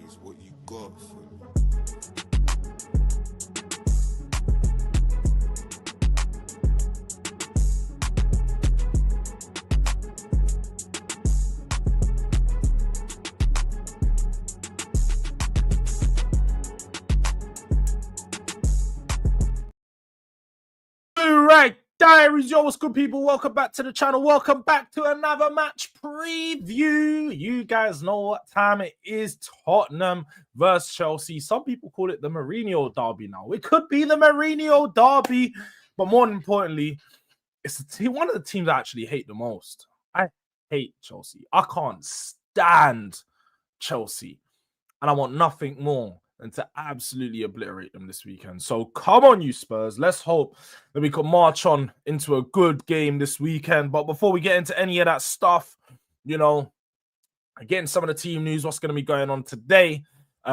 is what you got for me. Durag Diaries, yo, what's good, people? Welcome back to the channel. Welcome back to another match preview. You guys know what time it is. Tottenham versus Chelsea. Some people call it the Mourinho derby now. It could be the Mourinho derby, but more importantly, it's one of the teams I actually hate the most. I hate Chelsea. I can't stand Chelsea, and I want nothing more and to absolutely obliterate them this weekend. So come on, you Spurs. Let's hope that we can march on into a good game this weekend. But before we get into any of that stuff, you know, again, some of the team news, what's going to be going on today.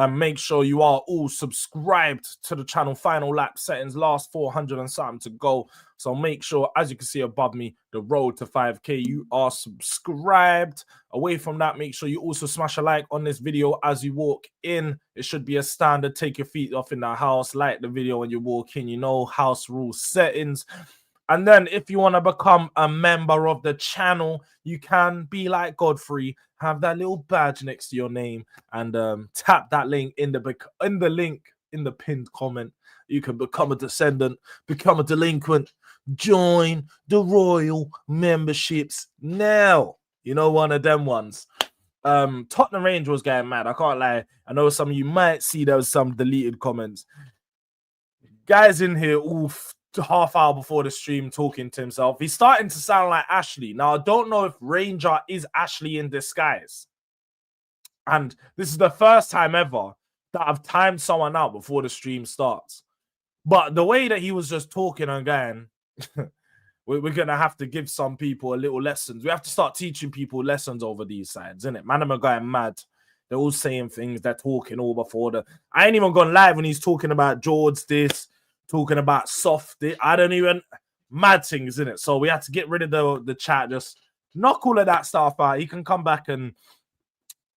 Make sure you are all subscribed to the channel. Final lap settings, last 400 and something to go. So make sure, as you can see above me, the road to 5K, you are subscribed. Away from that, make sure you also smash a like on this video as you walk in. It should be a standard. Take your feet off in the house. Like the video when you walk in. You know, house rule settings. And then if you want to become a member of the channel, you can be like Godfrey, have that little badge next to your name, and tap that link in the pinned comment. You can become a descendant, become a delinquent, join the royal memberships now. You know, one of them ones. Tottenham Range was getting mad. I can't lie. I know some of you might see there was some deleted comments. Guys in here, oof. Half hour before the stream talking to himself. He's starting to sound like Ashley. Now, I don't know if Ranger is Ashley in disguise. And this is the first time ever that I've timed someone out before the stream starts. But the way that he was just talking and going, we're going to have to give some people a little lessons. We have to start teaching people lessons over these sides, innit? Man, I'm going mad. They're all saying things. They're talking all before the... I ain't even gone live when he's talking about Jords this, talking about soft. I don't even... Mad things, isn't it? So we had to get rid of the chat. Just knock all of that stuff out. He can come back and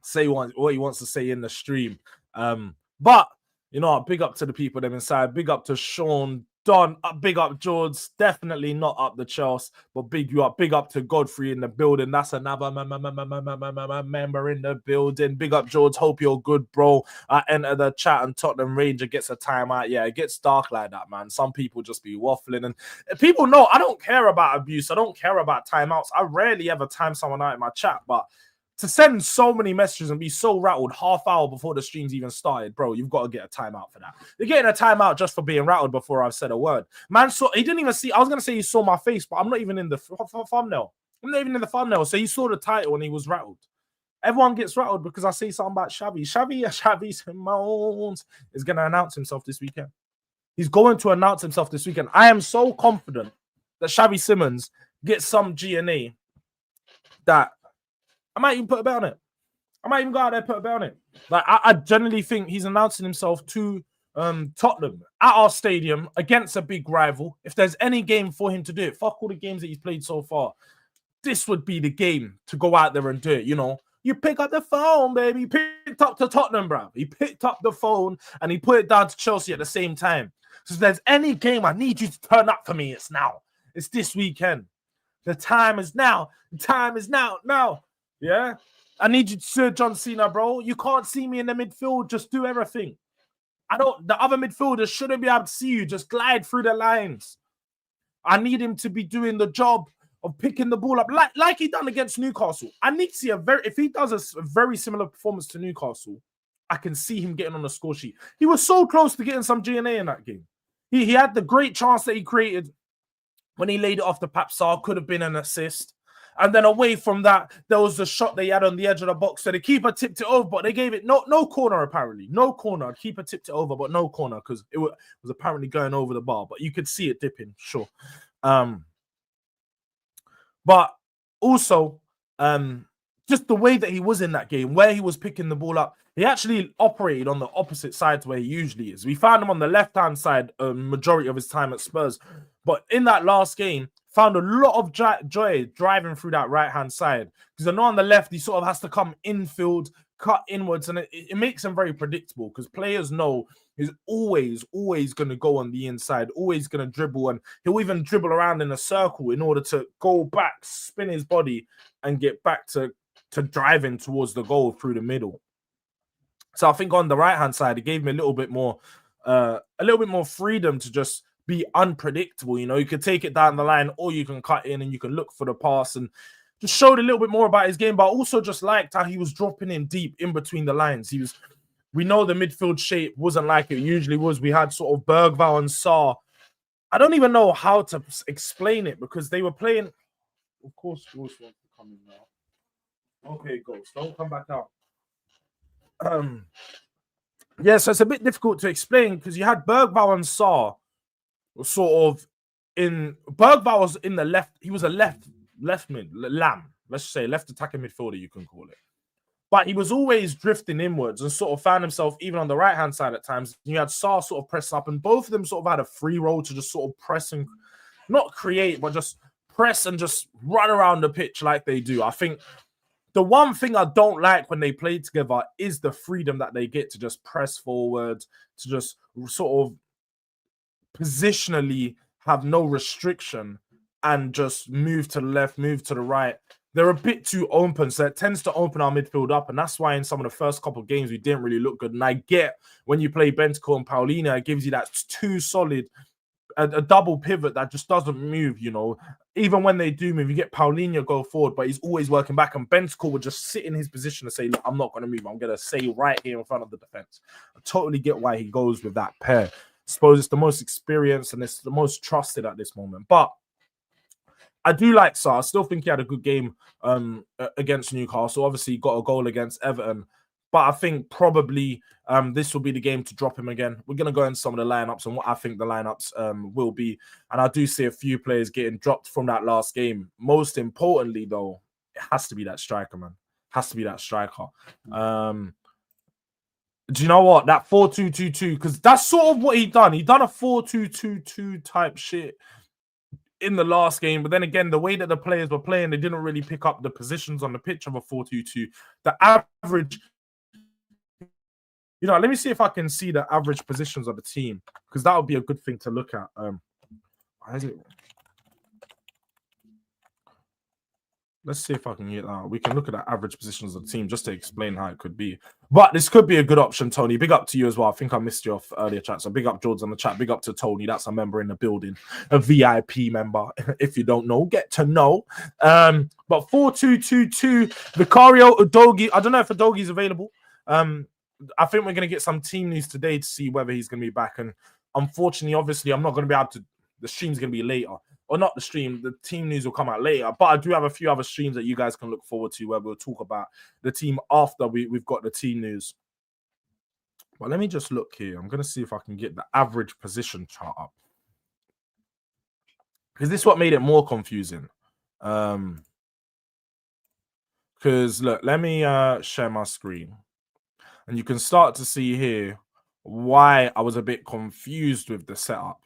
say what he wants to say in the stream. But, you know, big up to the people them inside. Big up to Sean, Don. Big up Jords. Definitely not up the Chelsea, but big you up. Big up to Godfrey in the building. That's another member in the building. Big up Jords. Hope you're good, bro. I enter the chat and Tottenham Ranger gets a timeout. Yeah, it gets dark like that, man. Some people just be waffling. And people know I don't care about abuse. I don't care about timeouts. I rarely ever time someone out in my chat, but to send so many messages and be so rattled half hour before the stream's even started, bro, you've got to get a timeout for that. You're getting a timeout just for being rattled before I've said a word. Man, so he didn't even see. I was going to say he saw my face, but I'm not even in the thumbnail. I'm not even in the thumbnail. So he saw the title and he was rattled. Everyone gets rattled because I say something about Xavi. Xavi Simons is going to announce himself this weekend. He's going to announce himself this weekend. I am so confident that Xavi Simons gets some GNA that I might even put a bet on it. I might even go out there and put a bet on it. Like, I generally think he's announcing himself to Tottenham at our stadium against a big rival. If there's any game for him to do it, fuck all the games that he's played so far, this would be the game to go out there and do it, you know. You pick up the phone, baby. He picked up to Tottenham, bro. He picked up the phone and he put it down to Chelsea at the same time. So if there's any game I need you to turn up for me, it's now. It's this weekend. The time is now. The time is now. Now. Yeah, I need you to Sir John Cena, bro. You can't see me in the midfield. Just do everything. The other midfielders shouldn't be able to see you. Just glide through the lines. I need him to be doing the job of picking the ball up like he done against Newcastle. I need to see if he does a very similar performance to Newcastle, I can see him getting on the score sheet. He was so close to getting some GNA in that game. He had the great chance that he created when he laid it off to Papsar. Could have been an assist. And then away from that, there was the shot they had on the edge of the box. So the keeper tipped it over, but they gave it no corner, apparently. No corner. The keeper tipped it over, but no corner because it was apparently going over the bar. But you could see it dipping, sure. But also, just the way that he was in that game, where he was picking the ball up, he actually operated on the opposite side to where he usually is. We found him on the left-hand side majority of his time at Spurs. But in that last game, found a lot of joy driving through that right-hand side. Because I know on the left, he sort of has to come infield, cut inwards, and it makes him very predictable because players know he's always going to go on the inside, always going to dribble, and he'll even dribble around in a circle in order to go back, spin his body, and get back to driving towards the goal through the middle. So I think on the right hand side, it gave me a little bit more freedom to just be unpredictable. You know, you could take it down the line, or you can cut in and you can look for the pass, and just showed a little bit more about his game. But I also just liked how he was dropping in deep in between the lines. We know the midfield shape wasn't like it usually was. We had sort of Bergvall and Sarr. I don't even know how to explain it because they were playing. Of course, Ghost wants to come in now. Okay, Ghost, don't come back out. Yeah, so it's a bit difficult to explain because you had Bergvall and Sarr sort of in. Bergvall was in the left. He was a left mid, lamb. Let's say left attacking midfielder, you can call it. But he was always drifting inwards and sort of found himself even on the right hand side at times. You had Sarr sort of press up, and both of them sort of had a free role to just sort of press and not create, but just press and just run around the pitch like they do. I think the one thing I don't like when they play together is the freedom that they get to just press forward, to just sort of positionally have no restriction and just move to the left, move to the right. They're a bit too open, so it tends to open our midfield up, and that's why in some of the first couple of games we didn't really look good. And I get when you play Bentancur and Paulina, it gives you that too solid, a double pivot that just doesn't move, you know. Even when they do move, you get Paulinho go forward, but he's always working back, and Bentancur would just sit in his position and say, look, I'm not going to move. I'm going to stay right here in front of the defense. I totally get why he goes with that pair. I suppose it's the most experienced and it's the most trusted at this moment. But I do like Sarr. I still think he had a good game against Newcastle. Obviously, he got a goal against Everton. But I think probably this will be the game to drop him again. We're going to go into some of the lineups and what I think the lineups will be. And I do see a few players getting dropped from that last game. Most importantly, though, it has to be that striker, man. Has to be that striker. Do you know what? That 4-2-2-2, because that's sort of what he done. He done a 4-2-2-2 type shit in the last game. But then again, the way that the players were playing, they didn't really pick up the positions on the pitch of a 4-2-2. The average... You know, let me see if I can see the average positions of the team, because that would be a good thing to look at. Why is it? Let's see if I can get that. We can look at the average positions of the team just to explain how it could be. But this could be a good option, Tony. Big up to you as well. I think I missed you off earlier chat. So big up Jords on the chat. Big up to Tony. That's a member in the building, a VIP member. If you don't know, get to know. But 4-2-2-2, Vicario, Udogie. I don't know if Udogie's available. I think we're going to get some team news today to see whether he's going to be back. And unfortunately, obviously, I'm not going to be able to. The stream's going to be later. Or not the stream, the team news will come out later. But I do have a few other streams that you guys can look forward to where we'll talk about the team after we've got the team news. But let me just look here. I'm going to see if I can get the average position chart up. Because this is what made it more confusing. Because, look, let me share my screen. And you can start to see here why I was a bit confused with the setup.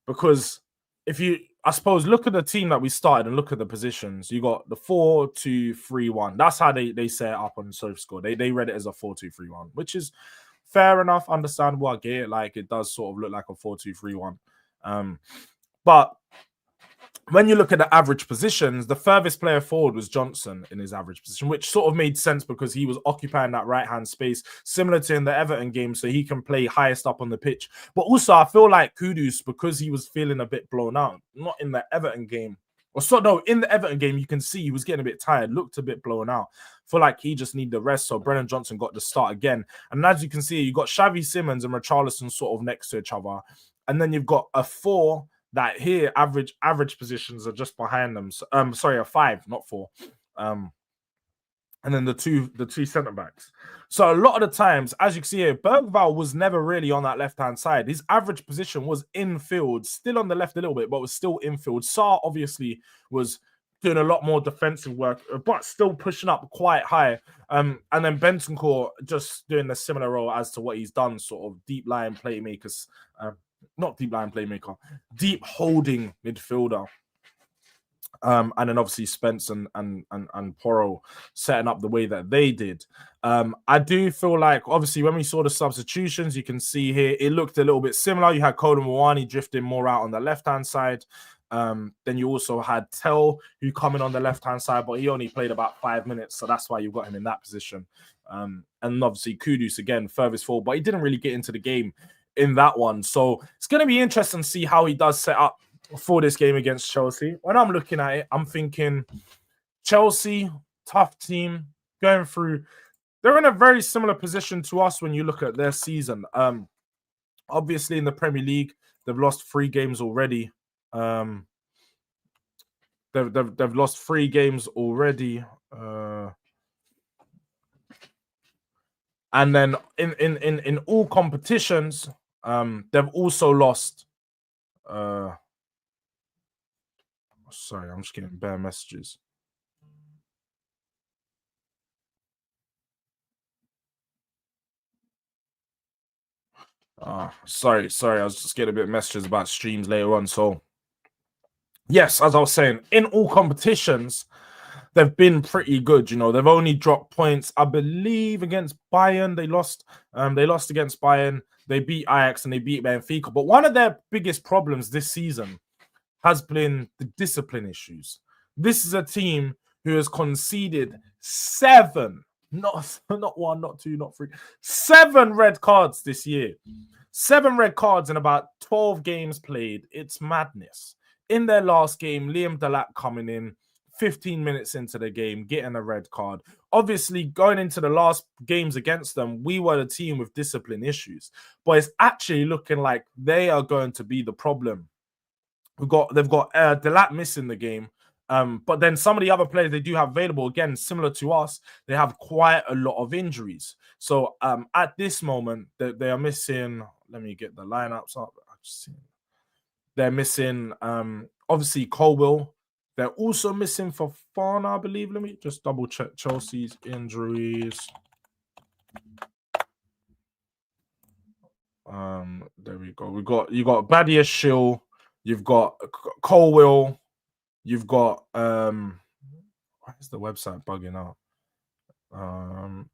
Because if you, I suppose, look at the team that we started and look at the positions, you got the 4-2-3-1. That's how they set it up on SofaScore. They read it as a 4-2-3-1, which is fair enough, understandable. I get it. Like, it does sort of look like a 4-2-3-1. But when you look at the average positions, the furthest player forward was Johnson in his average position, which sort of made sense because he was occupying that right-hand space, similar to in the Everton game, so he can play highest up on the pitch. But also, I feel like Kudus, because he was feeling a bit blown out, not in the Everton game. In the Everton game, you can see he was getting a bit tired, looked a bit blown out. I feel like he just needed the rest, so Brennan Johnson got the start again. And as you can see, you got Xavi Simons and Richarlison sort of next to each other. And then you've got a 4 that here average positions are just behind them. So, sorry, a 5, not 4. And then the two centre backs. So a lot of the times, as you can see here, Bergvall was never really on that left-hand side. His average position was infield, still on the left a little bit, but was still infield. Sarr obviously was doing a lot more defensive work, but still pushing up quite high. And then Bentancur just doing a similar role as to what he's done, sort of deep line playmakers. Not deep line playmaker, deep holding midfielder. And then obviously Spence and Porro setting up the way that they did. I do feel like obviously when we saw the substitutions, you can see here it looked a little bit similar. You had Colin Mawani drifting more out on the left-hand side. Then you also had Tell who coming on the left-hand side, but he only played about 5 minutes, so that's why you got him in that position. And obviously Kudus again furthest forward, but he didn't really get into the game in that one. So it's going to be interesting to see how he does set up for this game against Chelsea. When I'm looking at it, I'm thinking Chelsea, tough team, going through. They're in a very similar position to us when you look at their season. Obviously, in the Premier League, they've lost 3 games already. They've lost 3 games already. And then in all competitions, they've also lost. Sorry, I'm just getting bare messages. Sorry. I was just getting a bit of messages about streams later on. So, yes, as I was saying, in all competitions, they've been pretty good. You know, they've only dropped points, I believe, against Bayern. They lost. They lost against Bayern. They beat Ajax and they beat Benfica. But one of their biggest problems this season has been the discipline issues. This is a team who has conceded 7, not 1, not 2, not 3, 7 red cards this year. 7 red cards in about 12 games played. It's madness. In their last game, Liam Delap coming in 15 minutes into the game, getting a red card. Obviously, going into the last games against them, we were the team with discipline issues. But it's actually looking like they are going to be the problem. They've got Delap missing the game, but then some of the other players they do have available, again, similar to us, they have quite a lot of injuries. So at this moment, they are missing. Let me get the lineups up. They're missing obviously Colwell. They're also missing Fofana, I believe. Let me just double check Chelsea's injuries. There we go. You got Badia Shill. You've got Colwell. You've got why is the website bugging out?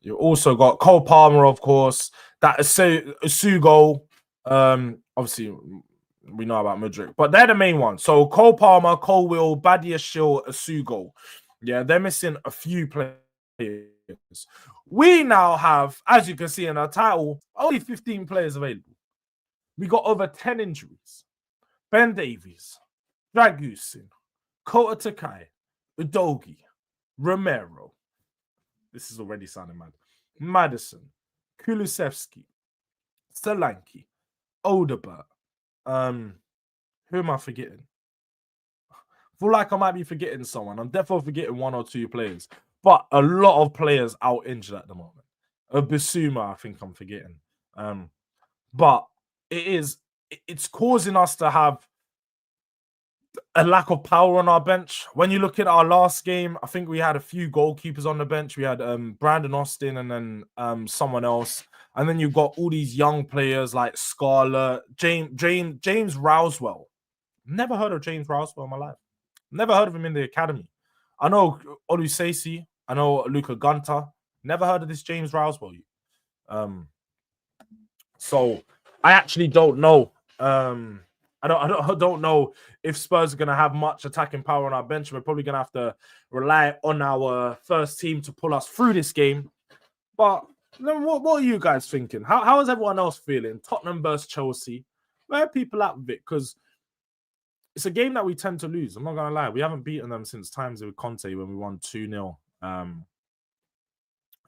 You also got Cole Palmer, of course. That Asugo. Obviously we know about Mudryk, but they're the main ones. So Cole Palmer, Colwell, Badia Shill, Asugo. Yeah, they're missing a few players. We now have, as you can see in our title, only 15 players available. We got over 10 injuries. Ben Davies, Dragusin, Kota Takai, Udogi, Romero. This is already sounding mad. Madison, Kulusevski, Solanke, Odegaard. Who am I forgetting? I feel like I might be forgetting someone. I'm definitely forgetting 1 or 2 players. But a lot of players out injured at the moment. Bissouma, I think I'm forgetting. But it's causing us to have a lack of power on our bench. When you look at our last game, I think we had a few goalkeepers on the bench. We had Brandon Austin and then someone else. And then you've got all these young players like Scarlett, James Rousewell. Never heard of James Rousewell in my life. Never heard of him in the academy. I know Olusesi. I know Luca Gunter. Never heard of this James Rousewell. So I actually don't know. I don't know if Spurs are going to have much attacking power on our bench. We're probably going to have to rely on our first team to pull us through this game. But what are you guys thinking? How is everyone else feeling? Tottenham versus Chelsea. Where are people at with it? Because it's a game that we tend to lose. I'm not going to lie. We haven't beaten them since times with Conte when we won 2-0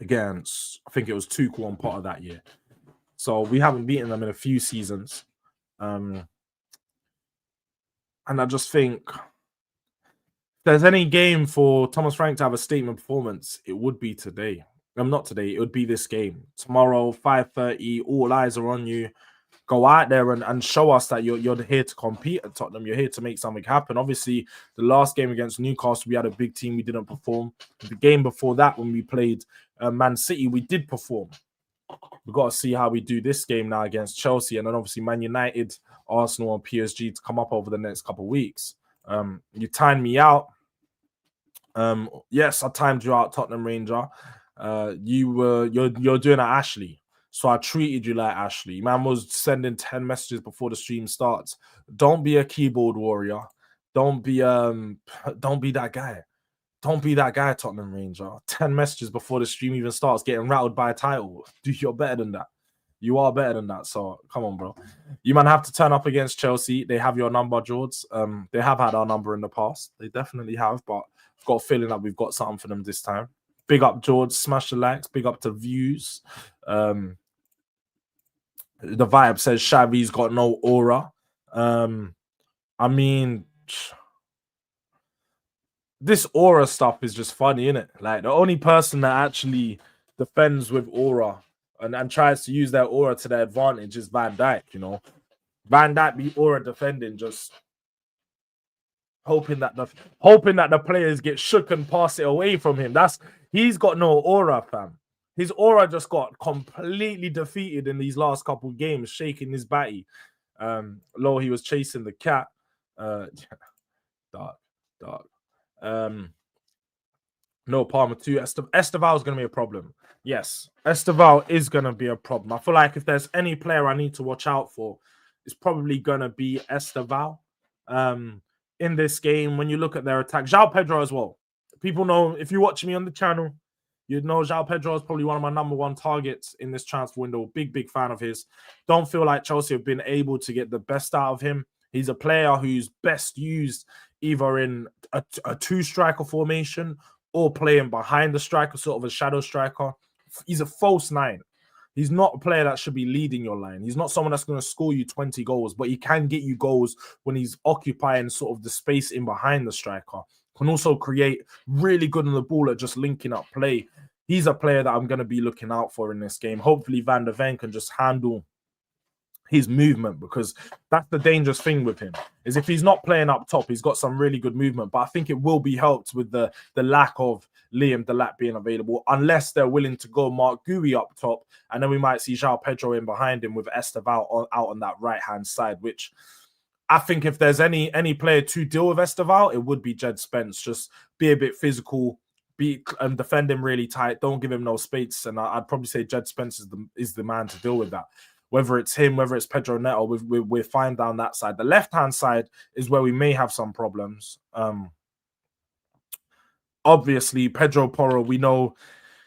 against, I think it was Tuchel and Potter that year. So we haven't beaten them in a few seasons. And I just think if there's any game for Thomas Frank to have a statement performance, it would be today. Not today. It would be this game. Tomorrow, 5:30, all eyes are on you. Go out there and show us that you're here to compete at Tottenham. You're here to make something happen. Obviously, the last game against Newcastle, we had a big team. We didn't perform. The game before that, when we played Man City, we did perform. We've got to see how we do this game now against Chelsea. And then obviously Man United, Arsenal, and PSG to come up over the next couple of weeks. You timed me out. Yes, I timed you out, Tottenham Ranger. You're doing it, Ashley. So I treated you like Ashley. Man was sending 10 messages before the stream starts. Don't be a keyboard warrior. Don't be don't be that guy. Don't be that guy, Tottenham Ranger. 10 messages before the stream even starts, getting rattled by a title. Dude, you're better than that. You are better than that. So come on, bro. You might have to turn up against Chelsea. They have your number, Jords. They have had our number in the past. They definitely have, but I've got a feeling that we've got something for them this time. Big up, Jords. Smash the likes. Big up to views. The vibe says Xavi's got no aura. I mean, this aura stuff is just funny, isn't it? Like, the only person that actually defends with aura and tries to use their aura to their advantage is Van Dijk, you know. Van Dijk be aura defending, just hoping that the players get shook and pass it away from him. He's got no aura, fam. His aura just got completely defeated in these last couple of games, shaking his batty. He was chasing the cat. Dark. No, Palmer 2. Esteval is going to be a problem. Yes, Esteval is going to be a problem. I feel like if there's any player I need to watch out for, it's probably going to be Esteval. In this game, when you look at their attack, João Pedro as well. People know, if you watch me on the channel, you'd know João Pedro is probably one of my number one targets in this transfer window. Big fan of his. Don't feel like Chelsea have been able to get the best out of him. He's a player who's best used either in a two-striker formation or playing behind the striker, sort of a shadow striker. He's a false nine. He's not a player that should be leading your line. He's not someone that's going to score you 20 goals, but he can get you goals when he's occupying sort of the space in behind the striker. Can also create really good on the ball at just linking up play. He's a player that I'm going to be looking out for in this game. Hopefully Van der Ven can just handle his movement, because that's the dangerous thing with him, is if he's not playing up top, he's got some really good movement, but I think it will be helped with the lack of Liam Delap being available, unless they're willing to go Mark Gui up top, and then we might see João Pedro in behind him with Esteval out on that right-hand side, which I think if there's any player to deal with Esteval, it would be Jed Spence. Just be a bit physical, defend him really tight, don't give him no space, and I'd probably say Jed Spence is the man to deal with that. Whether it's him, whether it's Pedro Neto, we're fine down that side. The left-hand side is where we may have some problems. Obviously, Pedro Porro, we know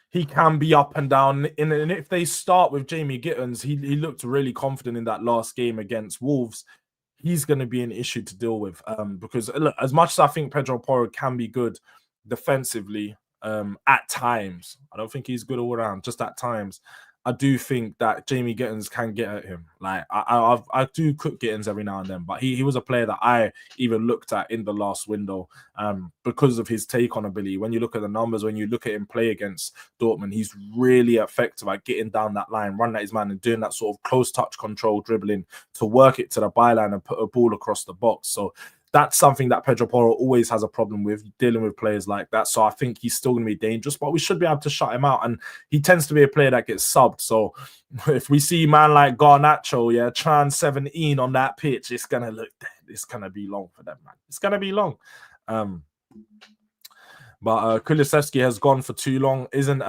he can be up and down. And if they start with Jamie Gittins, he looked really confident in that last game against Wolves. He's going to be an issue to deal with, because look, as much as I think Pedro Porro can be good defensively at times, I don't think he's good all around, just at times. I do think that Jamie Gittins can get at him. Like I do cook Gittins every now and then, but he was a player that I even looked at in the last window because of his take on ability. When you look at the numbers, when you look at him play against Dortmund, he's really effective at getting down that line, running at his man and doing that sort of close touch control dribbling to work it to the byline and put a ball across the box. So that's something that Pedro Porro always has a problem with, dealing with players like that. So I think he's still going to be dangerous, but we should be able to shut him out. And he tends to be a player that gets subbed. So if we see man like Garnacho, Tran 17 on that pitch, it's going to look dead. It's going to be long for them, man. It's going to be long. But Kulusevski has gone for too long. Isn't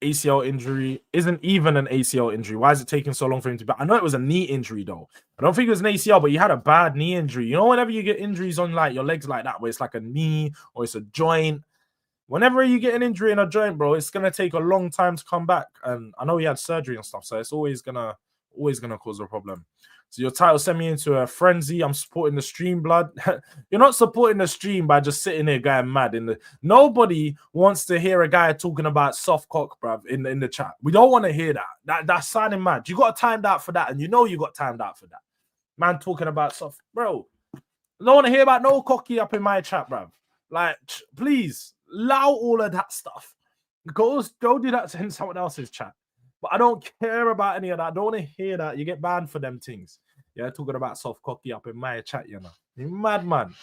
ACL injury, isn't even an ACL injury. Why is it taking so long for him to be? I know it was a knee injury though. I don't think it was an ACL, but he had a bad knee injury. You know, whenever you get injuries on like your legs like that, where it's like a knee or it's a joint, whenever you get an injury in a joint, bro, it's gonna take a long time to come back. And I know he had surgery and stuff, so it's always gonna cause a problem. So your title sent me into a frenzy. I'm supporting the stream, blood. You're not supporting the stream by just sitting there going mad. Nobody wants to hear a guy talking about soft cock, bruv, in the chat. We don't want to hear that. That's sounding mad. You got timed out for that, and you know you got timed out for that. Man talking about soft, bro. I don't want to hear about no cocky up in my chat, bruv. Like, please allow all of that stuff. Go do that in someone else's chat. But I don't care about any of that. I don't want to hear that. You get banned for them things. Yeah, talking about soft cocky up in my chat, you know. You madman.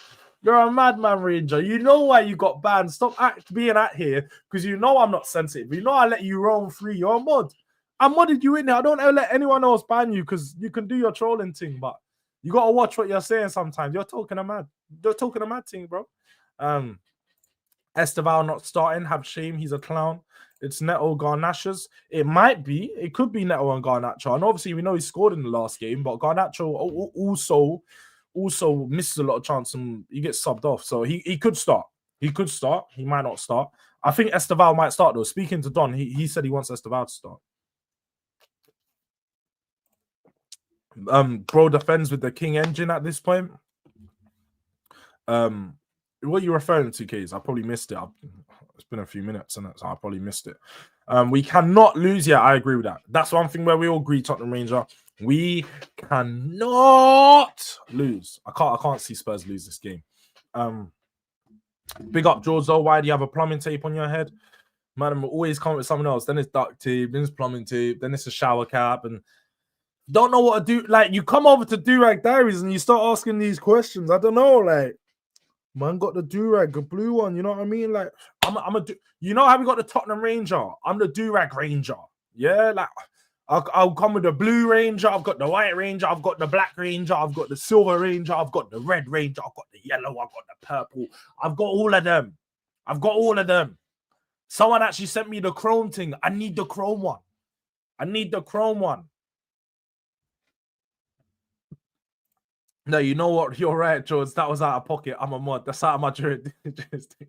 You're a madman, Ranger. You know why you got banned. Stop being at here, because you know I'm not sensitive. You know I let you roam free. You're a mod. I modded you in there. I don't ever let anyone else ban you, because you can do your trolling thing, but You gotta watch what you're saying sometimes. You're talking a mad thing, bro. Esteval not starting, have shame. He's a clown. It's Neto Garnachas. It might be. It could be Neto and Garnacho. And obviously, we know he scored in the last game, but Garnacho also misses a lot of chance and he gets subbed off. So he could start. He could start. He might not start. I think Esteval might start, though. Speaking to Don, he said he wants Esteval to start. Bro defends with the King engine at this point. What are you referring to, Keys? I probably missed it. It's been a few minutes, and so I probably missed it. We cannot lose. Yeah, I agree with that. That's one thing where we all agree, Tottenham Ranger. We cannot lose. I can't see Spurs lose this game. Big up, Jords, though. Why do you have a plumbing tape on your head? Man, I'm always coming with someone else. Then it's duct tape, then it's plumbing tape, then it's a shower cap, and don't know what to do. Like, you come over to Durag Diaries and you start asking these questions. I don't know, like, man got the Durag, the blue one. You know what I mean? Like, you know how we got the Tottenham Ranger? I'm the Durag Ranger. Yeah, like, I'll come with the blue Ranger. I've got the white Ranger. I've got the black Ranger. I've got the silver Ranger. I've got the red Ranger. I've got the yellow. I've got the purple. I've got all of them. Someone actually sent me the chrome thing. I need the chrome one. No, you know what? You're right, Jords. That was out of pocket. I'm a mod. That's out of my jurisdiction.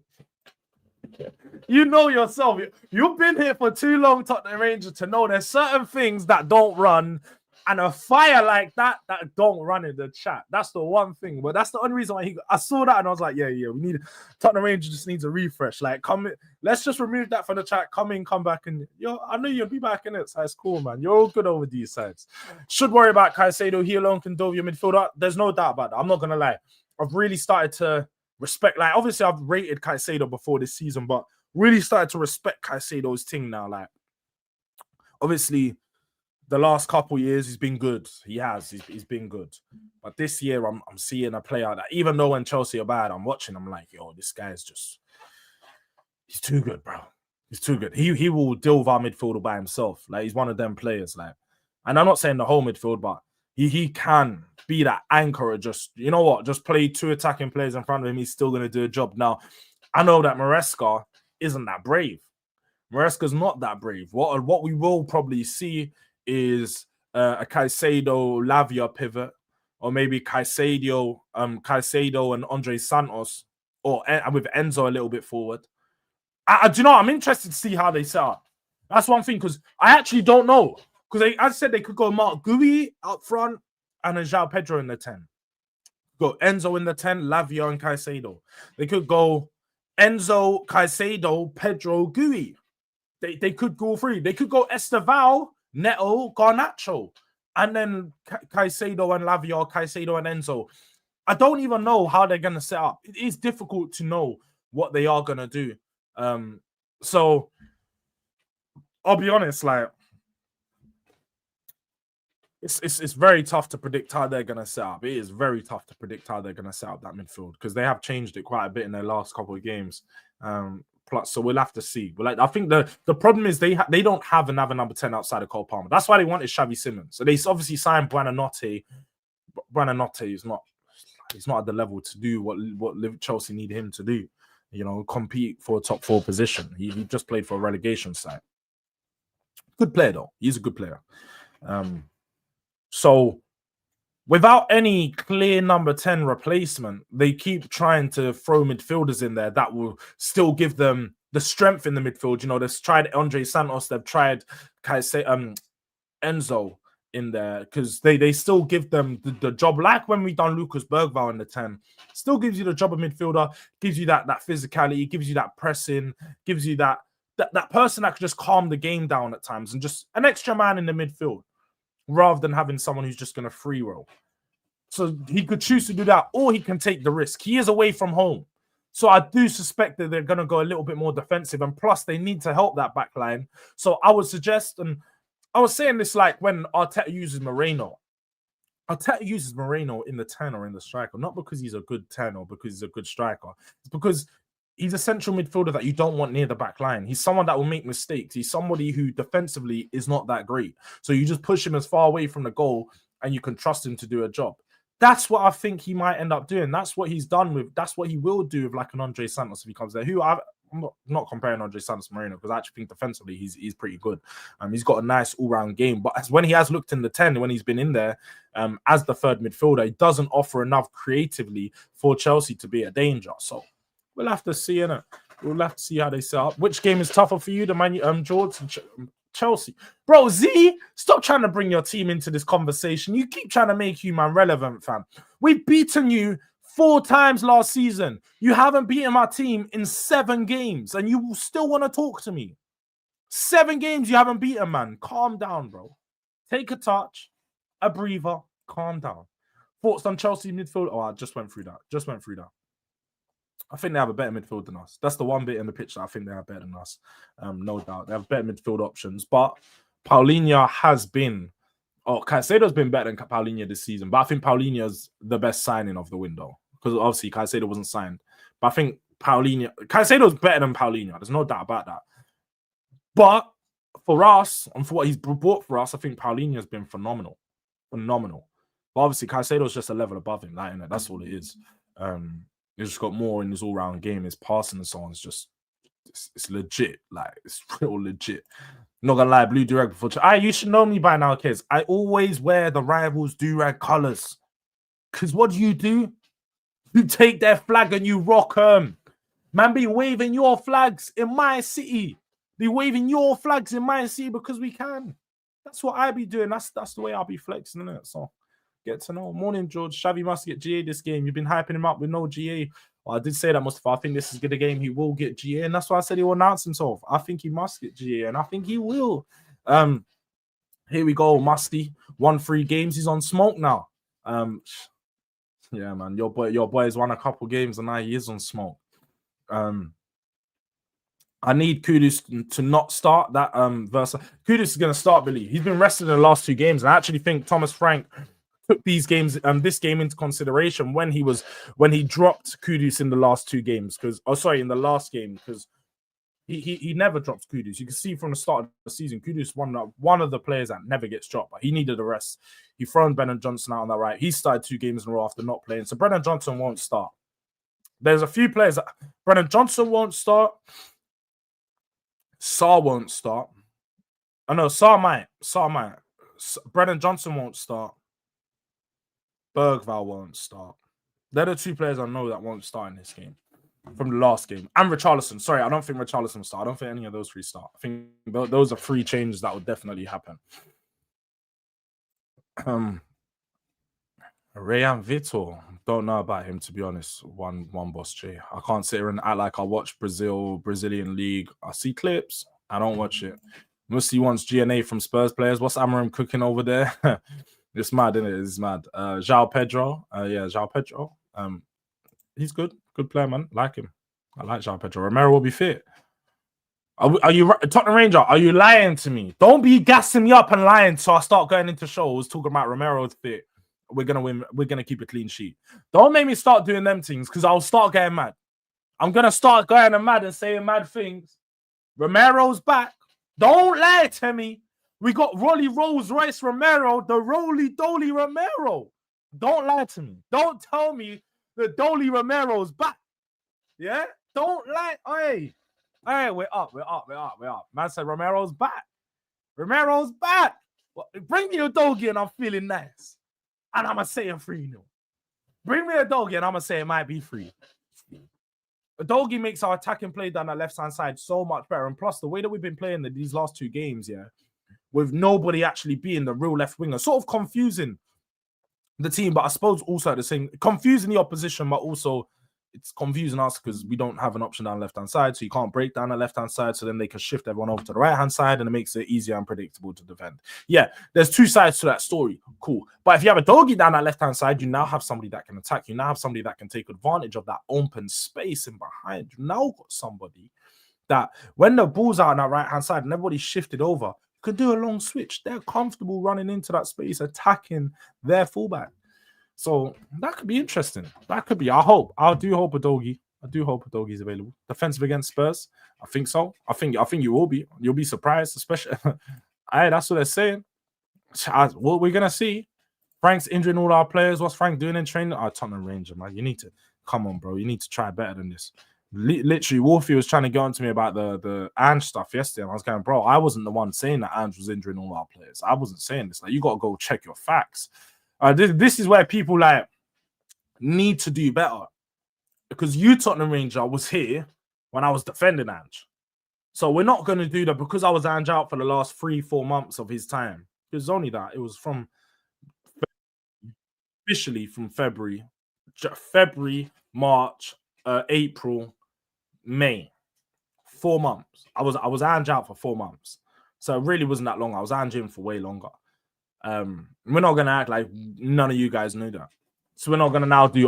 You know yourself. You've been here for too long, Tottenham Ranger, to know there's certain things that don't run, and a fire like that don't run in the chat. That's the one thing. But that's the only reason why I saw that and I was like, yeah, we need Tottenham Ranger just needs a refresh. Like, come in, let's just remove that from the chat. Come back, and I know you'll be back in it. So it's cool, man. You're all good over these sides. Should worry about Caicedo. He alone can dove your midfielder. There's no doubt about that. I'm not gonna lie. I've really started to respect. Like, obviously, I've rated Caicedo before this season, but really started to respect Caicedo's thing now. Like, obviously, the last couple years he's been good. He's been good. But this year I'm seeing a player that, even though when Chelsea are bad, I'm watching, I'm like, yo, this guy's just, he's too good, bro. He's too good. He will deal with our midfielder by himself. Like, he's one of them players. Like, and I'm not saying the whole midfield, but he can be that anchor. Just, you know what? Just play two attacking players in front of him. He's still going to do a job. Now, I know that Maresca isn't that brave. Maresca's not that brave. What we will probably see is a Caicedo Lavia pivot, or maybe Caicedo and Andre Santos, or with Enzo a little bit forward. Do you know? I'm interested to see how they set up. That's one thing, because I actually don't know. Because I said they could go Mark Gui up front and then João Pedro in the 10. Go Enzo in the 10, Lavia and Caicedo. They could go Enzo, Caicedo, Pedro, Gui. They could go free. They could go Esteval, Neto, Garnacho, and then Caicedo and Lavia, Caicedo and Enzo. I don't even know how they're going to set up. It is difficult to know what they are going to do. So I'll be honest, like, it's very tough to predict how they're going to set up. It is very tough to predict how they're going to set up that midfield, because they have changed it quite a bit in their last couple of games. So we'll have to see. But like, I think the problem is they don't have another number 10 outside of Cole Palmer. That's why they wanted Xavi Simons. So they obviously signed Buonanotte. Buonanotte is not at the level to do what Chelsea need him to do. You know, compete for a top 4 position. He just played for a relegation side. Good player though. He's a good player. So without any clear number 10 replacement, they keep trying to throw midfielders in there that will still give them the strength in the midfield. You know, they've tried Andre Santos, they've tried Enzo in there, because they still give them the job, like when we done Lucas Bergvall in the 10. Still gives you the job of midfielder, gives you that physicality, gives you that pressing, gives you that person that could just calm the game down at times, and just an extra man in the midfield, rather than having someone who's just going to free roll. So he could choose to do that, or he can take the risk. He is away from home. So I do suspect that they're going to go a little bit more defensive, and plus they need to help that back line. So I would suggest, and I was saying this like when Arteta uses Moreno. Arteta uses Moreno in the 10 or in the striker, not because he's a good 10 or because he's a good striker. It's because he's a central midfielder that you don't want near the back line. He's someone that will make mistakes. He's somebody who defensively is not that great. So you just push him as far away from the goal and you can trust him to do a job. That's what I think he might end up doing. That's what he's done with. That's what he will do with like an Andre Santos if he comes there. I'm not comparing Andre Santos to Moreno because I actually think defensively he's pretty good. He's got a nice all-round game. But when he has looked in the 10, when he's been in there as the third midfielder, he doesn't offer enough creatively for Chelsea to be a danger. So we'll have to see, innit? We'll have to see how they set up. Which game is tougher for you, the Jords and Chelsea? Bro, Z, stop trying to bring your team into this conversation. You keep trying to make you man relevant, fam. We've beaten you 4 times last season. You haven't beaten my team in 7 games, and you still want to talk to me. 7 games you haven't beaten, man. Calm down, bro. Take a touch, a breather, calm down. Thoughts on Chelsea midfield? Oh, I just went through that. I think they have a better midfield than us. That's the one bit in the pitch that I think they have better than us. No doubt. They have better midfield options. But Paulinho has been... Oh, Caicedo's been better than Paulinho this season. But I think Paulinho's the best signing of the window. Because obviously Caicedo wasn't signed. But I think Caicedo's better than Paulinho. There's no doubt about that. But for us, and for what he's brought for us, I think Paulinho's been phenomenal. Phenomenal. But obviously Caicedo's just a level above him. Like, that's all it is. He's just got more in his all-round game. His passing and so on is just, it's legit. Like, it's real legit. Not gonna lie, blue Durag before. You should know me by now, kids. I always wear the rivals Durag colors. Because what do? You take their flag and you rock them. Man, be waving your flags in my city. Be waving your flags in my city because we can. That's what I be doing. That's the way I'll be flexing, innit? So get to know. Morning, George. Xavi must get GA this game. You've been hyping him up with no GA. Well, I did say that, Mustafa. I think this is good a game. He will get GA, and that's why I said he will announce himself. I think he must get GA, and I think he will. Here we go, Musty. 1-3 games. He's on smoke now. Yeah, man. Your boy has won a couple games, and now he is on smoke. I need Kudus to not start that verse. Kudus is going to start, Billy. He's been rested in the last 2 games, and I actually think Thomas Frank took these games, this game into consideration when he dropped Kudus in the last 2 games. In the last game, because he never drops Kudus. You can see from the start of the season, Kudus one of the players that never gets dropped, but he needed a rest. He thrown Brennan Johnson out on that right. He started 2 games in a row after not playing, so Brennan Johnson won't start. There's a few players that Brennan Johnson won't start. Saar won't start. I know Saar might. Brennan Johnson won't start. Bergvall won't start. They're the 2 players I know that won't start in this game from the last game. And Richarlison. Sorry, I don't think Richarlison will start. I don't think any of those 3 start. I think those are 3 changes that would definitely happen. Rayan Vitor. Don't know about him, to be honest. One boss J. I can't sit here and act like I watch Brazilian League. I see clips. I don't watch it. Musti wants GNA from Spurs players. What's Amarim cooking over there? It's mad, isn't it? It's mad. João Pedro. João Pedro. He's good. Good player, man. Like him. I like João Pedro. Romero will be fit. Are you Tottenham Ranger? Are you lying to me? Don't be gassing me up and lying so I start going into shows talking about Romero's fit. We're gonna win. We're gonna keep a clean sheet. Don't make me start doing them things because I'll start getting mad. I'm gonna start going mad and saying mad things. Romero's back. Don't lie to me. We got Rolly Rolls Royce Romero, the Roly Dolly Romero. Don't lie to me. Don't tell me the Dolly Romero's back. Yeah? Don't lie. Hey, we're up. Man said Romero's back. Romero's back. Well, bring me a doggy and I'm feeling nice. And I'm going to say a 3-0. Bring me a doggy and I'm going to say it might be 3. A doggy makes our attacking play down the left-hand side so much better. And plus, the way that we've been playing these last 2 games, yeah, with nobody actually being the real left winger, sort of confusing the team, but I suppose also at the same, confusing the opposition, but also it's confusing us because we don't have an option down the left-hand side, so you can't break down the left-hand side, so then they can shift everyone over to the right-hand side, and it makes it easier and predictable to defend. Yeah, there's 2 sides to that story. Cool. But if you have a doggy down that left-hand side, you now have somebody that can attack. You now have somebody that can take advantage of that open space in behind. You now got somebody that when the ball's out on that right-hand side and everybody's shifted over, could do a long switch. They're comfortable running into that space, attacking their fullback. So that could be interesting. That could be. I do hope a doggy is available. Defensive against Spurs. I think so. I think you will be. You'll be surprised, especially. That's what they're saying. What we're gonna see. Frank's injuring all our players. What's Frank doing in training? Oh, Tottenham Ranger, man. You need to come on, bro. You need to try better than this. Literally, Wolfie was trying to get on to me about the Ange stuff yesterday, and I was going, bro, I wasn't the one saying that Ange was injuring all our players. I wasn't saying this. Like, you got to go check your facts. This is where people like need to do better, because you, Tottenham Ranger, was here when I was defending Ange. So we're not going to do that because I was Ange out for the last 3-4 months of his time. It was only that. It was from officially from February, March, April, May. 4 months. I was Ange out for 4 months. So it really wasn't that long. I was Ange in for way longer. We're not going to act like none of you guys knew that. So we're not going to now do,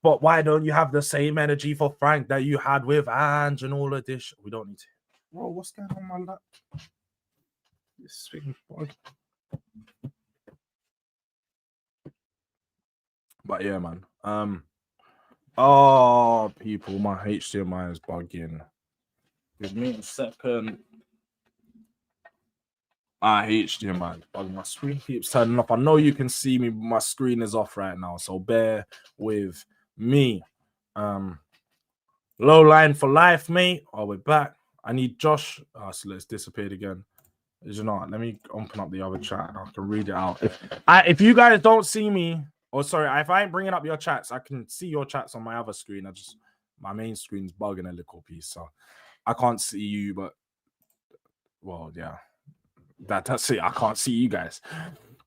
but why don't you have the same energy for Frank that you had with Ange and all of this? We don't need to. Bro, what's going on, my lap? This thing, boy. But yeah, man. Oh, people, my HDMI is bugging. Give me a second. My HDMI is bugging. My screen keeps turning off. I know you can see me, but my screen is off right now, so bear with me. Low line for life, mate. Oh, we're back. I need Josh. Oh, so it's disappeared again. You know what? Let me open up the other chat. I can read it out. If you guys don't see me, or sorry, if I ain't bringing up your chats, I can see your chats on my other screen. My main screen's bugging a little piece, so I can't see you. But well, yeah, that's it. I can't see you guys.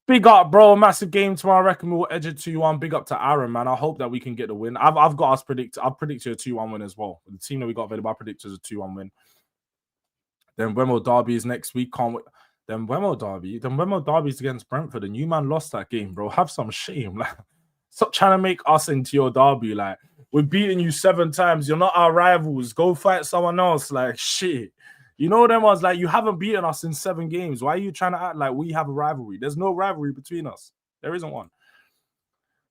Big up, bro. Massive game tomorrow. I reckon we'll edge it 2-1. Big up to Aaron, man. I hope that we can get the win. I've got us I've predicted a 2-1 win as well. The team that we got available, I predicted a 2-1 win. Then Wemel Derby is next week. Can't wait. Then Wemel Derby is against Brentford. And you, man, lost that game, bro. Have some shame. Like, stop trying to make us into your derby. Like, we're beating you 7 times. You're not our rivals. Go fight someone else. Like, shit. You know them ones, like, you haven't beaten us in 7 games. Why are you trying to act like we have a rivalry? There's no rivalry between us. There isn't one.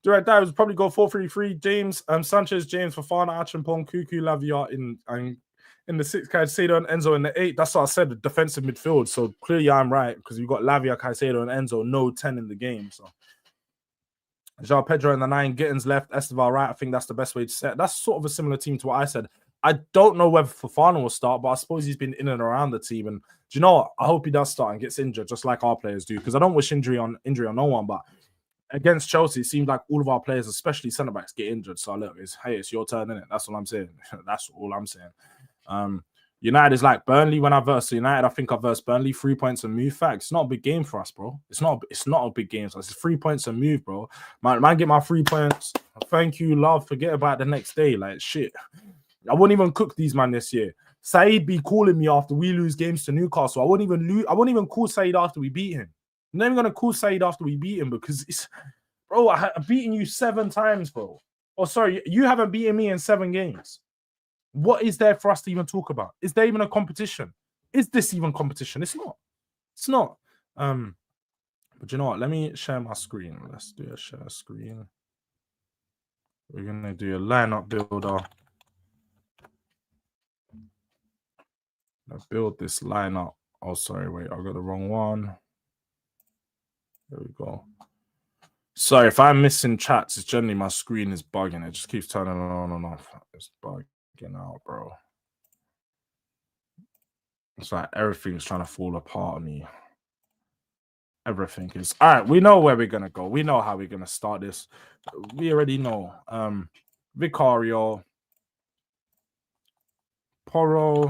Durag Diaries would probably go 4-3-3. James, Sanchez, James, Fofana, Achimpong, Cuckoo, Lavia in the 6, Caicedo and Enzo in the 8. That's what I said, the defensive midfield. So clearly I'm right, because you've got Lavia, Caicedo, and Enzo, no 10 in the game. So João Pedro in the 9, Gittins left, Esteval right. I think that's the best way to set. That's sort of a similar team to what I said. I don't know whether Fofana will start, but I suppose he's been in and around the team. And do you know what? I hope he does start and gets injured, just like our players do, because I don't wish injury on no one. But against Chelsea, it seemed like all of our players, especially centre backs, get injured. So look, it's your turn, innit? That's all I'm saying. That's all I'm saying. United is like Burnley. When I versed United, I think I versed Burnley 3 points and move. Facts. It's not a big game for us, bro. It's not a big game. So it's 3 points and move, bro. Man, get my 3 points. Thank you, love. Forget about the next day. Like, shit. I wouldn't even cook these man this year. Saeed be calling me after we lose games to Newcastle. I wouldn't even call Saeed after we beat him. I'm not even gonna call Saeed after we beat him, because it's, bro, I've beaten you 7 times, bro. Oh, sorry, you haven't beaten me in 7 games. What is there for us to even talk about? Is there even a competition? Is this even competition? It's not. It's not. But you know what? Let me share my screen. Let's do a share screen. We're gonna do a lineup builder. Let's build this lineup. Oh, sorry, wait, I got the wrong one. There we go. Sorry, if I'm missing chats, it's generally my screen is bugging. It just keeps turning on and off. It's bugging out, bro. It's like everything's trying to fall apart on me. Everything is all right. We know where we're gonna go. We know how we're gonna start this. We already know. Vicario, Porro.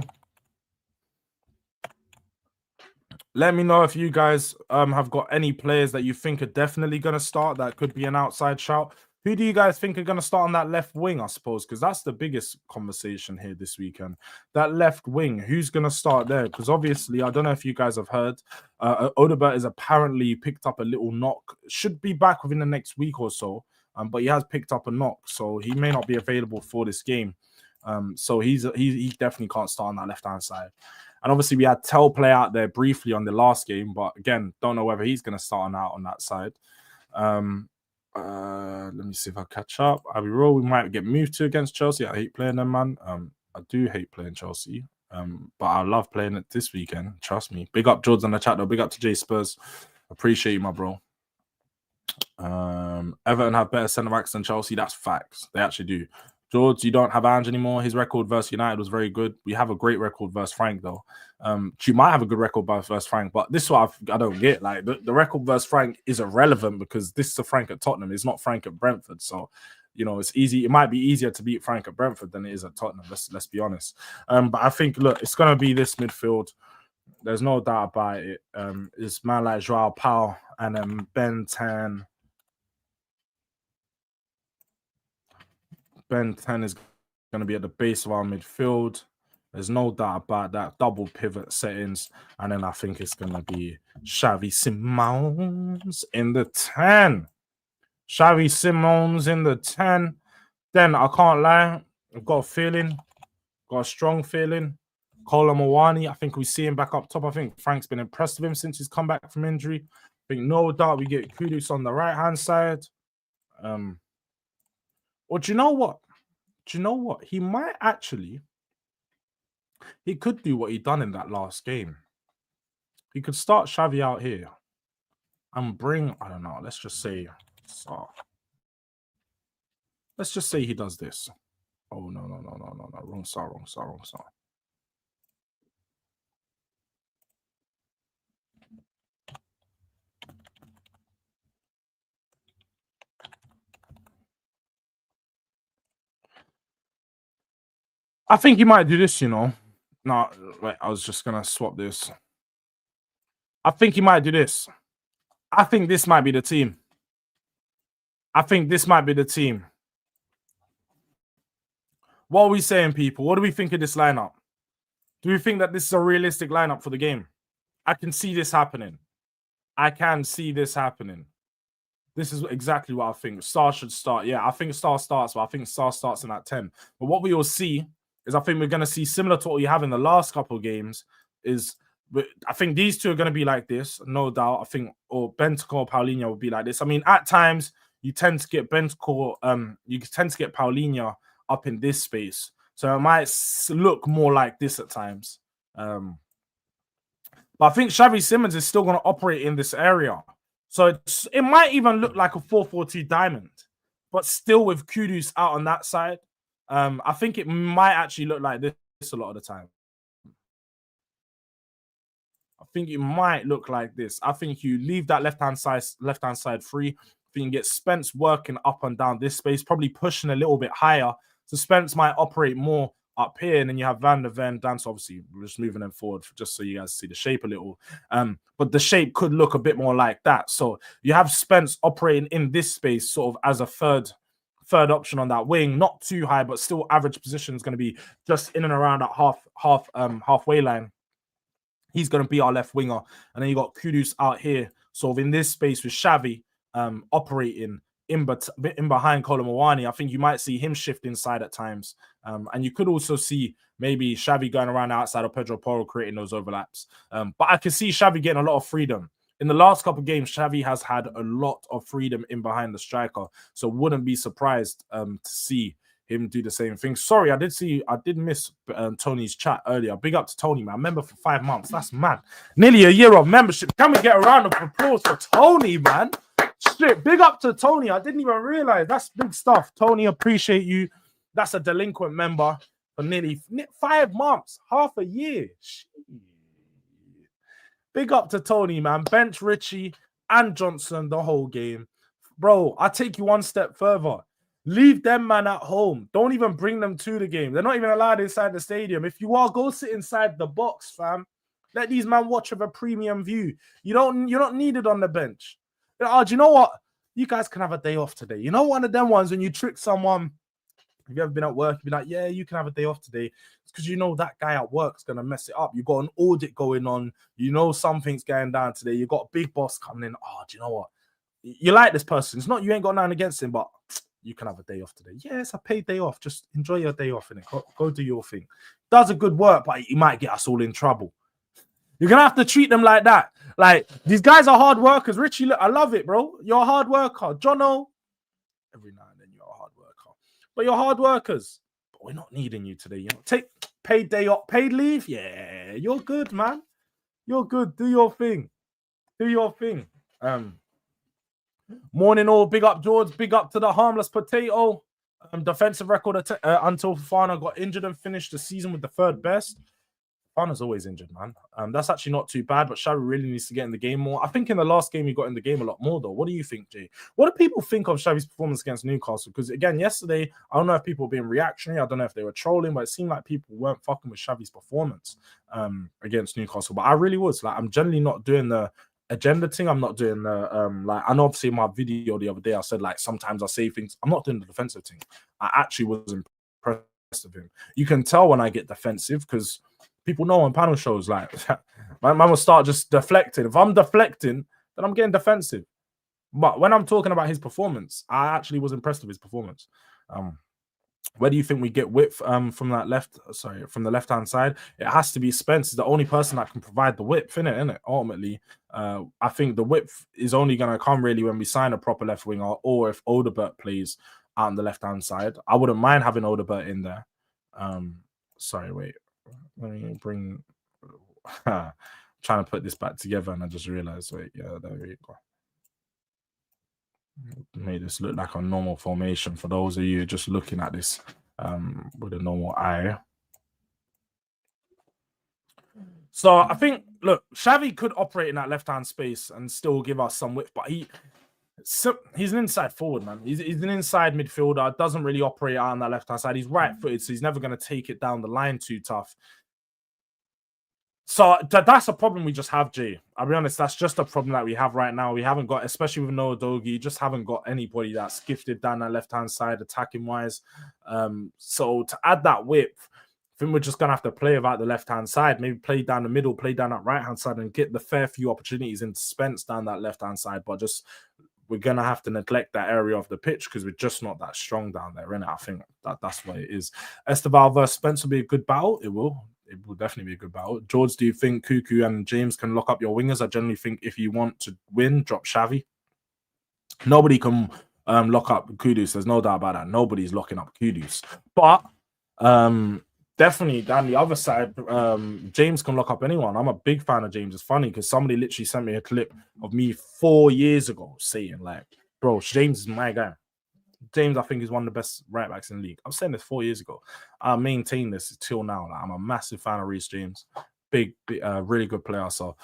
Let me know if you guys have got any players that you think are definitely going to start that could be an outside shout. Who do you guys think are going to start on that left wing, I suppose? Because that's the biggest conversation here this weekend. That left wing, who's going to start there? Because obviously, I don't know if you guys have heard, Odobert is apparently picked up a little knock. Should be back within the next week or so, but he has picked up a knock, so he may not be available for this game. So he definitely can't start on that left-hand side. And obviously, we had Tell play out there briefly on the last game, but again, don't know whether he's going to start out on that side. Let me see if I catch up. Abbey Road, we might get moved to against Chelsea. I hate playing them, man. I do hate playing Chelsea, but I love playing it this weekend. Trust me. Big up Jords on the chat, though. Big up to J Spurs. Appreciate you, my bro. Everton have better centre backs than Chelsea. That's facts. They actually do. Jords, you don't have Ange anymore. His record versus United was very good. We have a great record versus Frank, though. You might have a good record versus Frank, but this is what I don't get. Like the record versus Frank is irrelevant because this is a Frank at Tottenham. It's not Frank at Brentford. So, you know, it's easy. It might be easier to beat Frank at Brentford than it is at Tottenham. Let's be honest. But I think, look, it's gonna be this midfield. There's no doubt about it. It's man like Joao Paulo and Ben 10. Ben 10 is going to be at the base of our midfield. There's no doubt about that. Double pivot settings. And then I think it's going to be Xavi Simons in the 10. Xavi Simons in the 10. Then I can't lie. I've got a feeling. Got a strong feeling. Kolo Muani, I think we see him back up top. I think Frank's been impressed with him since he's come back from injury. I think no doubt we get Kudus on the right-hand side. Or do you know what? Do you know what? He might actually... He could do what he done in that last game. He could start Xavi out here and bring... I don't know. Let's just say... Let's just say he does this. Oh, no. Wrong star. I think he might do this, you know. No, wait, I was just going to swap this. I think he might do this. I think this might be the team. What are we saying, people? What do we think of this lineup? Do we think that this is a realistic lineup for the game? I can see this happening. This is exactly what I think. Star should start. Yeah, I think Star starts, but I think Star starts in that 10. But what we will see is I think we're going to see similar to what you have in the last couple of games is I think these two are going to be like this, no doubt. I think, or Bentancur or Paulinho will be like this. I mean, at times, you tend to get Bentancur, you tend to get Paulinho up in this space. So it might look more like this at times. But I think Xavi Simons is still going to operate in this area. So it might even look like a 4-4-2 diamond, but still with Kudus out on that side. I think it might actually look like this a lot of the time. I think it might look like this. I think you leave that left-hand side free. If you can get Spence working up and down this space, probably pushing a little bit higher. So Spence might operate more up here, and then you have Van der Ven dance. Obviously, we're just moving them forward just so you guys see the shape a little. But the shape could look a bit more like that. So you have Spence operating in this space, sort of as a third option on that wing, not too high, but still average position is going to be just in and around that halfway line. He's going to be our left winger, and then you got Kudus out here, sort of in this space with Xavi operating in behind Kolo Muani. I think you might see him shift inside at times, and you could also see maybe Xavi going around the outside of Pedro Porro creating those overlaps. But I can see Xavi getting a lot of freedom. In the last couple of games, Xavi has had a lot of freedom in behind the striker, so wouldn't be surprised to see him do the same thing. Sorry, I did miss Tony's chat earlier. Big up to Tony, man. Member for 5 months. That's mad. Nearly a year of membership. Can we get a round of applause for Tony, man? Shit, big up to Tony. I didn't even realize. That's big stuff. Tony, appreciate you. That's a delinquent member for nearly 5 months, half a year. Shit. Big up to Tony, man. Bench Richie and Johnson the whole game. Bro, I'll take you one step further. Leave them, man, at home. Don't even bring them to the game. They're not even allowed inside the stadium. If you are, go sit inside the box, fam. Let these men watch with a premium view. You're not needed on the bench. Oh, do you know what? You guys can have a day off today. You know, one of them ones when you trick someone. Have you ever been at work? You'd be like, yeah, you can have a day off today. It's because you know that guy at work's going to mess it up. You've got an audit going on. You know something's going down today. You've got a big boss coming in. Oh, do you know what? You like this person. It's not you ain't got nothing against him, but you can have a day off today. Yes, a paid day off. Just enjoy your day off, innit? Go do your thing. Does a good work, but he might get us all in trouble. You're going to have to treat them like that. Like, these guys are hard workers. Richie, look, I love it, bro. You're a hard worker. Jono, every now and then you're a hard worker. But you're hard workers. But we're not needing you today. You know, take paid day off, paid leave. Yeah, you're good, man. You're good. Do your thing. Morning all, big up Jords, big up to the harmless potato. Defensive record until Fafana got injured and finished the season with the third best. Fafana's always injured, man. That's actually not too bad, but Xavi really needs to get in the game more. I think in the last game he got in the game a lot more, though. What do you think, Jay? What do people think of Xavi's performance against Newcastle? Because again, yesterday, I don't know if people were being reactionary. I don't know if they were trolling, but it seemed like people weren't fucking with Xavi's performance against Newcastle. But I really was. Like, I'm generally not doing the agenda thing. I'm not doing the like, I know obviously in my video the other day I said like sometimes I say things. I'm not doing the defensive thing. I actually was impressed with him. You can tell when I get defensive because people know on panel shows like my man will start just deflecting. If I'm deflecting, then I'm getting defensive. But when I'm talking about his performance, I actually was impressed with his performance. Where do you think we get width from that from the left-hand side? It has to be Spence. He's the only person that can provide the width, innit? Ultimately, I think the width is only going to come really when we sign a proper left winger or if Odegaard plays out on the left-hand side. I wouldn't mind having Odegaard in there. Sorry, wait. Let me bring... trying to put this back together and I just realized, wait, yeah, there we go. Made this look like a normal formation for those of you just looking at this with a normal eye. So I think, look, Xavi could operate in that left-hand space and still give us some width, but he's an inside forward, man. He's an inside midfielder, doesn't really operate out on that left-hand side. He's right-footed, so he's never going to take it down the line too tough. So that's a problem we just have, Jay. I'll be honest, that's just a problem that we have right now. We haven't got, especially with Noah Dogi, just haven't got anybody that's gifted down that left-hand side, attacking-wise. So to add that width, I think we're just going to have to play about the left-hand side, maybe play down the middle, play down that right-hand side, and get the fair few opportunities into Spence down that left-hand side. But just we're going to have to neglect that area of the pitch because we're just not that strong down there, innit? I think that's what it is. Esteval versus Spence will be a good battle. It will definitely be a good battle. Jords, do you think Cuckoo and James can lock up your wingers? I generally think if you want to win, drop Xavi. Nobody can lock up Kudus. There's no doubt about that. Nobody's locking up Kudus. But definitely down the other side, James can lock up anyone. I'm a big fan of James. It's funny because somebody literally sent me a clip of me 4 years ago saying like, bro, James is my guy. James, I think, is one of the best right backs in the league. I was saying this 4 years ago. I maintain this till now. Like, I'm a massive fan of Reece James. Big, really good player. So,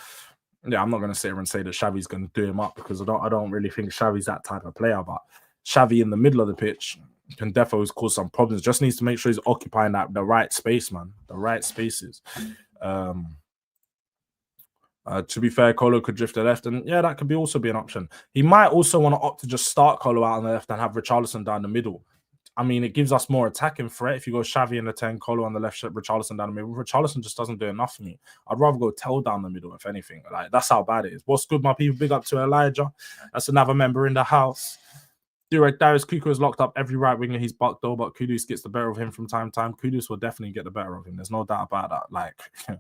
yeah, I'm not going to sit here and say that Xavi's going to do him up because I don't really think Xavi's that type of player. But Xavi in the middle of the pitch can definitely cause some problems. Just needs to make sure he's occupying the right space, man. The right spaces. To be fair, Colo could drift to the left, and yeah, that could also be an option. He might also want to opt to just start Colo out on the left and have Richarlison down the middle. I mean, it gives us more attacking threat if you go Xavi in the 10, Colo on the left, Richarlison down the middle. Richarlison just doesn't do enough for me. I'd rather go Tell down the middle, if anything. Like, that's how bad it is. What's good, my people? Big up to Elijah. That's another member in the house. Durag Diaries, Kuku is locked up every right winger he's bucked though, but Kudus gets the better of him from time to time. Kudus will definitely get the better of him. There's no doubt about that. Like,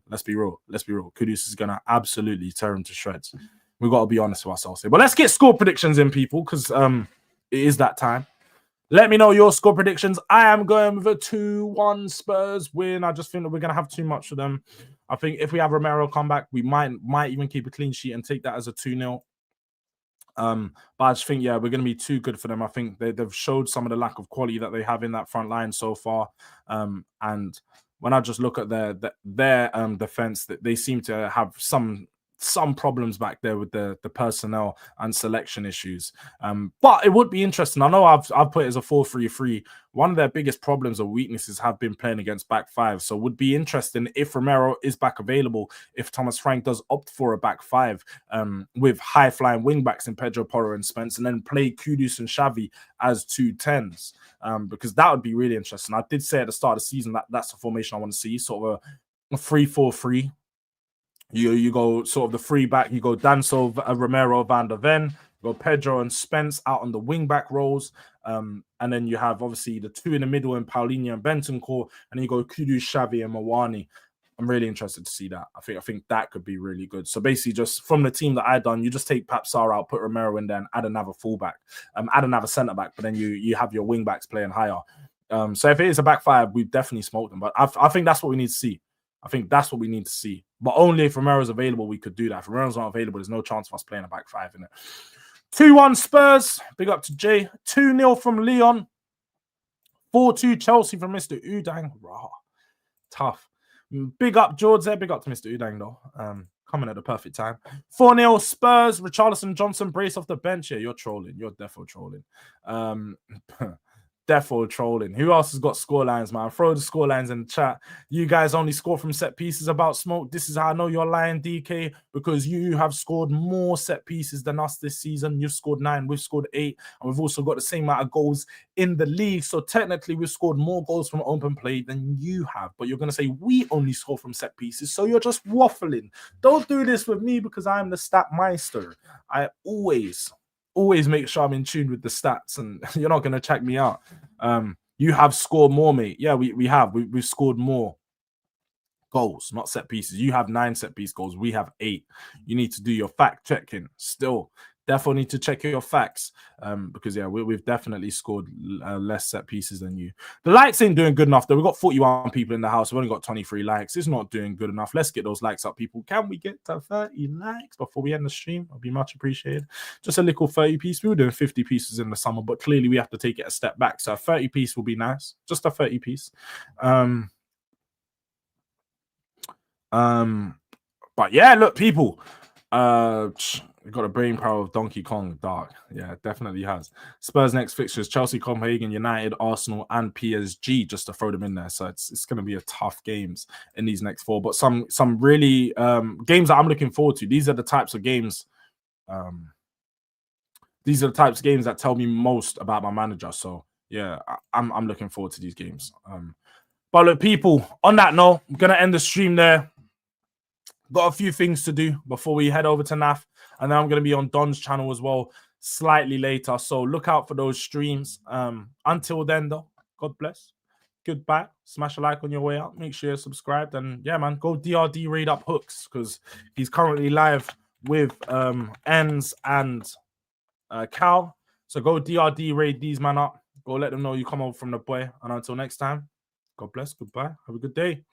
let's be real. Kudus is going to absolutely tear him to shreds. We've got to be honest with ourselves here. But let's get score predictions in, people, because it is that time. Let me know your score predictions. I am going with a 2-1 Spurs win. I just think that we're going to have too much for them. I think if we have Romero come back, we might even keep a clean sheet and take that as a 2-0. But I just think, yeah, we're going to be too good for them. I think they've showed some of the lack of quality that they have in that front line so far. And when I just look at their defense, that they seem to have some problems back there with the personnel and selection issues. But it would be interesting. I know I've put it as a 4-3-3. One of their biggest problems or weaknesses have been playing against back five. So it would be interesting if Romero is back available, if Thomas Frank does opt for a back five with high-flying wing-backs in Pedro Porro and Spence, and then play Kudus and Xavi as 2 10s. Because that would be really interesting. I did say at the start of the season that that's the formation I want to see, sort of a 3-4-3. You go sort of the free back, you go Danso, Romero, Van der Ven, you go Pedro and Spence out on the wing back roles. And then you have obviously the 2 in the middle in Paulinho and Bentancur, and then you go Kudus, Xavi, and Mawani. I'm really interested to see that. I think that could be really good. So basically, just from the team that I done, you just take Pap Sarr out, put Romero in there, and add another fullback, add another centre back, but then you have your wing backs playing higher. So if it is a back five, we definitely smoke them. But I think that's what we need to see. I think that's what we need to see. But only if Romero's available, we could do that. If Romero's not available, there's no chance of us playing a back five in it. 2-1 Spurs. Big up to Jay. 2-0 from Leon. 4-2 Chelsea from Mr. Udang. Raw. Tough. Big up Jords there. Big up to Mr. Udang, though. Coming at the perfect time. 4-0 Spurs. Richarlison Johnson brace off the bench. Yeah, you're trolling. You're defo trolling. Defo trolling. Who else has got scorelines, man? Throw the scorelines in the chat. You guys only score from set pieces. About smoke. This is how I know you're lying, DK, because you have scored more set pieces than us this season. You've scored 9. We've scored 8. And we've also got the same amount of goals in the league. So technically, we've scored more goals from open play than you have. But you're going to say we only score from set pieces. So you're just waffling. Don't do this with me because I'm the stat meister. I always make sure I'm in tune with the stats, and you're not going to check me out. You have scored more, mate. Yeah, we have. We've scored more goals, not set pieces. You have 9 set piece goals. We have 8. You need to do your fact checking still. Definitely need to check your facts because, yeah, we've definitely scored less set pieces than you. The likes ain't doing good enough, though. We've got 41 people in the house. We've only got 23 likes. It's not doing good enough. Let's get those likes up, people. Can we get to 30 likes before we end the stream? It'll be much appreciated. Just a little 30 piece. We were doing 50 pieces in the summer, but clearly we have to take it a step back. So a 30 piece will be nice. Just a 30 piece. But yeah, look, people. We've got a brain power of Donkey Kong, dark. Yeah, it definitely has. Spurs next fixtures: Chelsea, Copenhagen, United, Arsenal, and PSG. Just to throw them in there, so it's going to be a tough games in these next 4. But some really games that I'm looking forward to. These are the types of games. These are the types of games that tell me most about my manager. So yeah, I'm looking forward to these games. But look, people. On that note, I'm gonna end the stream there. Got a few things to do before we head over to NAF. And then I'm going to be on Don's channel as well slightly later. So look out for those streams. Until then, though, God bless. Goodbye. Smash a like on your way out. Make sure you're subscribed. And yeah, man, go DRD raid up Hooks because he's currently live with Enz and Cal. So go DRD raid these man up. Go let them know you come over from the boy. And until next time, God bless. Goodbye. Have a good day.